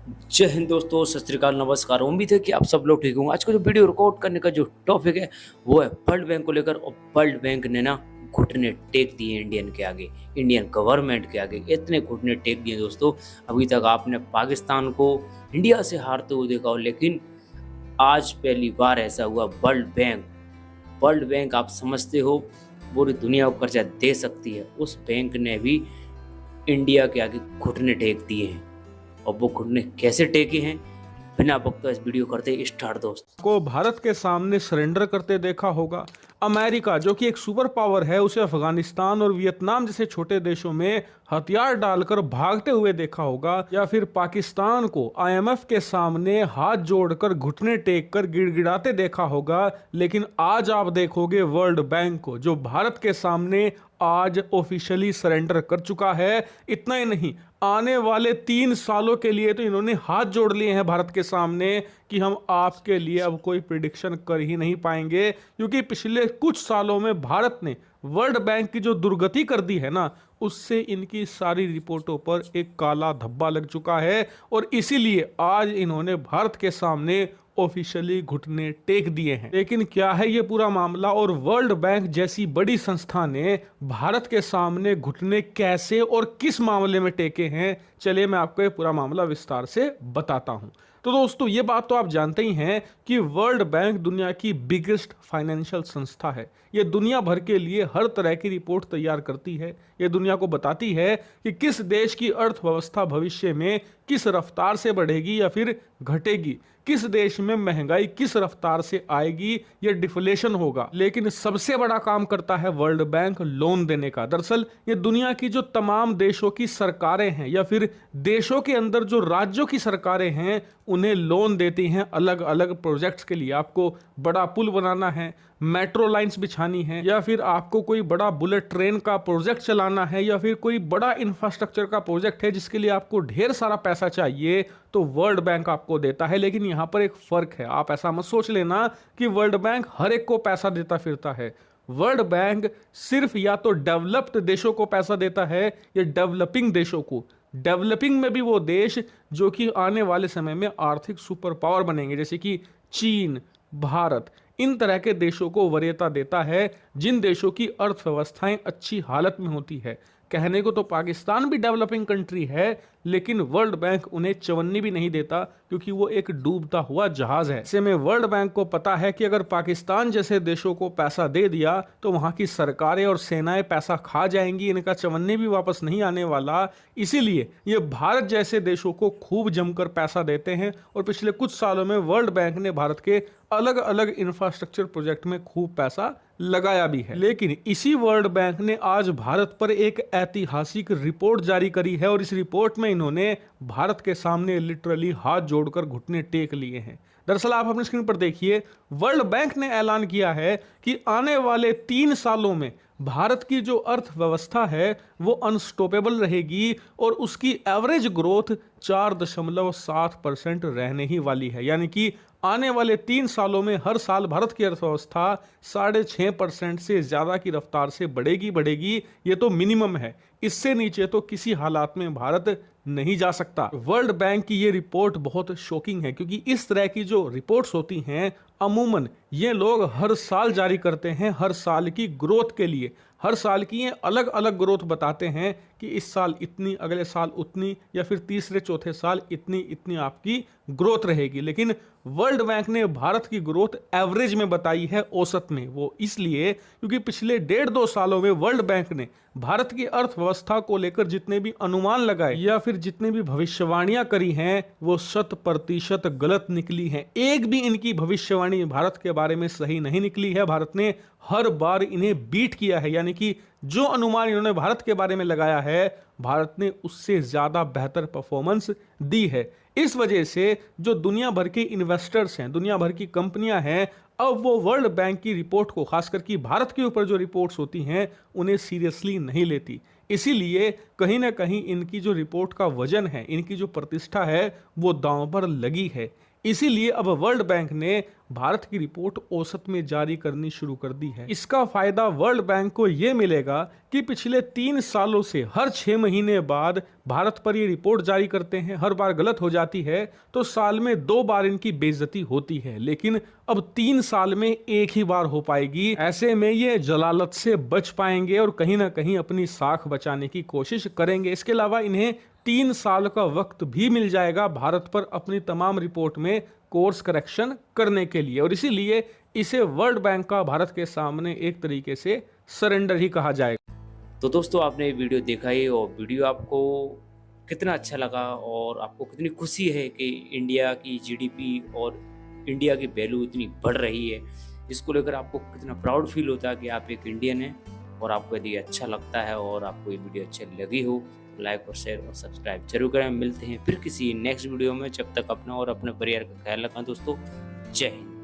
जय हिंद दोस्तों, सत श्री अकाल, नमस्कार। उम्मीद है कि आप सब लोग ठीक होंगे। आज का जो वीडियो रिकॉर्ड करने का जो टॉपिक है वो है वर्ल्ड बैंक को लेकर। और वर्ल्ड बैंक ने ना घुटने टेक दिए इंडियन के आगे, इंडियन गवर्नमेंट के आगे। इतने घुटने टेक दिए दोस्तों, अभी तक आपने पाकिस्तान को इंडिया से हारते हुए देखा हो, लेकिन आज पहली बार ऐसा हुआ। वर्ल्ड बैंक आप समझते हो पूरी दुनिया को कर्जा दे सकती है, उस बैंक ने भी इंडिया के आगे घुटने टेक दिए हैं। और वो घुटने कैसे टेके हैं, बिना वक्त इस वीडियो करते स्टार्ट दोस्त। को भारत के सामने सरेंडर करते देखा होगा। अमेरिका जो कि एक सुपर पावर है, उसे अफगानिस्तान और वियतनाम जैसे छोटे देशों में हथियार डालकर भागते हुए देखा होगा। या फिर पाकिस्तान को आईएमएफ के सामने हाथ जोड़कर घुटने टेक कर गिड़गिड़ाते देखा होगा। लेकिन आज आप देखोगे वर्ल्ड बैंक को, जो भारत के सामने आज ऑफिशियली सरेंडर कर चुका है। इतना ही नहीं, आने वाले 3 सालों के लिए तो इन्होंने हाथ जोड़ लिए हैं भारत के सामने कि हम आपके लिए अब कोई प्रिडिक्शन कर ही नहीं पाएंगे, क्योंकि पिछले कुछ सालों में भारत ने वर्ल्ड बैंक की जो दुर्गति कर दी है ना, उससे इनकी सारी रिपोर्टों पर एक काला धब्बा लग चुका है। और इसीलिए आज इन्होंने भारत के सामने ऑफिशियली घुटने टेक दिए हैं। लेकिन क्या है ये पूरा मामला, और वर्ल्ड बैंक जैसी बड़ी संस्था ने भारत के सामने घुटने कैसे और किस मामले में टेके हैं, चलिए मैं आपको ये पूरा मामला विस्तार से बताता हूं। तो दोस्तों, ये बात तो आप जानते ही हैं कि वर्ल्ड बैंक दुनिया की बिगेस्ट फाइनेंशियल संस्था है। ये दुनिया भर के लिए हर तरह की रिपोर्ट तैयार करती है। ये दुनिया को बताती है कि किस देश की अर्थव्यवस्था भविष्य में किस रफ्तार से बढ़ेगी या फिर घटेगी, किस देश में महंगाई किस रफ्तार से आएगी या डिफ्लेशन होगा। लेकिन सबसे बड़ा काम करता है वर्ल्ड बैंक लोन देने का। दरअसल ये दुनिया की जो तमाम देशों की सरकारें हैं या फिर देशों के अंदर जो राज्यों की सरकारें हैं, उन्हें लोन देती हैं अलग अलग प्रोजेक्ट्स के लिए। आपको बड़ा पुल बनाना है, मेट्रो लाइंस बिछानी है, या फिर आपको कोई बड़ा बुलेट ट्रेन का प्रोजेक्ट चलाना है, या फिर कोई बड़ा इंफ्रास्ट्रक्चर का प्रोजेक्ट है जिसके लिए आपको ढेर सारा पैसा चाहिए, तो वर्ल्ड बैंक आपको देता है। लेकिन यहां पर एक फर्क है, आप ऐसा मत सोच लेना कि वर्ल्ड बैंक हर एक को पैसा देता फिरता है। वर्ल्ड बैंक सिर्फ या तो डेवलप्ड देशों को पैसा देता है या डेवलपिंग देशों को। डेवलपिंग में भी वो देश जो कि आने वाले समय में आर्थिक सुपर पावर बनेंगे, जैसे कि चीन, भारत, इन तरह के देशों को वरीयता देता है जिन देशों की अर्थव्यवस्थाएं अच्छी हालत में होती है। कहने को तो पाकिस्तान भी डेवलपिंग कंट्री है, लेकिन वर्ल्ड बैंक उन्हें चवन्नी भी नहीं देता, क्योंकि वो एक डूबता हुआ जहाज है। ऐसे में वर्ल्ड बैंक को पता है कि अगर पाकिस्तान जैसे देशों को पैसा दे दिया तो वहां की सरकारें और सेनाएं पैसा खा जाएंगी, इनका चवन्नी भी वापस नहीं आने वाला। इसीलिए ये भारत जैसे देशों को खूब जमकर पैसा देते हैं। और पिछले कुछ सालों में वर्ल्ड बैंक ने भारत के अलग अलग इंफ्रास्ट्रक्चर प्रोजेक्ट में खूब पैसा लगाया भी है। लेकिन इसी वर्ल्ड बैंक ने आज भारत पर एक ऐतिहासिक रिपोर्ट जारी करी है, और इस रिपोर्ट में इन्होंने भारत के सामने लिटरली हाथ जोड़कर घुटने टेक लिए हैं। दरअसल आप अपनी स्क्रीन पर देखिए, वर्ल्ड बैंक ने ऐलान किया है कि आने वाले 3 सालों में भारत की जो अर्थव्यवस्था है वो अनस्टॉपेबल रहेगी, और उसकी एवरेज ग्रोथ 4.7% रहने ही वाली है। यानी कि आने वाले 3 सालों में हर साल भारत की अर्थव्यवस्था 6.5% से ज्यादा की रफ्तार से बढ़ेगी। ये तो मिनिमम है, इससे नीचे तो किसी हालात में भारत नहीं जा सकता। वर्ल्ड बैंक की ये रिपोर्ट बहुत शॉकिंग है, क्योंकि इस तरह की जो रिपोर्ट्स होती हैं अमूमन ये लोग हर साल जारी करते हैं, हर साल की ग्रोथ के लिए। हर साल की ये अलग अलग ग्रोथ बताते हैं कि इस साल इतनी, अगले साल उतनी, या फिर तीसरे चौथे साल इतनी इतनी आपकी ग्रोथ रहेगी। लेकिन वर्ल्ड बैंक ने भारत की ग्रोथ एवरेज में बताई है, औसत में। वो इसलिए क्योंकि पिछले 1.5-2 सालों में वर्ल्ड बैंक ने भारत की अर्थव्यवस्था को लेकर जितने भी अनुमान लगाए या फिर जितने भी भविष्यवाणियां करी हैं, वो 100% गलत निकली हैं। एक भी इनकी भविष्यवाणी भारत के बारे में सही नहीं निकली है। भारत ने हर बार इन्हें बीट किया है, यानी कि जो अनुमान इन्होंने भारत के बारे में लगाया है, भारत ने उससे ज्यादा बेहतर परफॉर्मेंस दी है। इस वजह से जो दुनिया भर के इन्वेस्टर्स हैं, दुनिया भर की कंपनियां हैं, अब वो वर्ल्ड बैंक की रिपोर्ट को, खासकर कि भारत के ऊपर जो रिपोर्ट्स होती हैं, उन्हें सीरियसली नहीं लेती। इसीलिए कहीं ना कहीं इनकी जो रिपोर्ट का वजन है, इनकी जो प्रतिष्ठा है, वो दांव पर लगी है। इसीलिए अब वर्ल्ड बैंक ने भारत की रिपोर्ट औसत में जारी करनी शुरू कर दी है। इसका फायदा वर्ल्ड बैंक को यह मिलेगा कि पिछले 3 सालों से हर 6 महीने बाद भारत पर ये रिपोर्ट जारी करते हैं। हर बार गलत हो जाती है तो साल में 2 बार इनकी बेइज्जती होती है, लेकिन अब 3 साल में एक ही बार हो पाएगी। ऐसे में ये जलालत से बच पाएंगे और कहीं ना कहीं अपनी साख बचाने की कोशिश करेंगे। इसके अलावा इन्हें 3 साल का वक्त भी मिल जाएगा भारत पर अपनी तमाम रिपोर्ट में कोर्स करेक्शन करने के लिए, और इसीलिए इसे वर्ल्ड बैंक का भारत के सामने एक तरीके से सरेंडर ही कहा जाएगा। तो दोस्तों, आपने ये वीडियो देखा ही, और वीडियो आपको कितना अच्छा लगा और आपको कितनी खुशी है कि इंडिया की जीडीपी और इंडिया की वैल्यू इतनी बढ़ रही है, इसको लेकर आपको कितना प्राउड फील होता है कि आप एक इंडियन हैं। और आपको यदि अच्छा लगता है और आपको ये वीडियो अच्छी लगी हो तो लाइक और शेयर और सब्सक्राइब जरूर करें। मिलते हैं फिर किसी नेक्स्ट वीडियो में। जब तक अपना और अपने परिवार का ख्याल रखें दोस्तों। जय हिंद।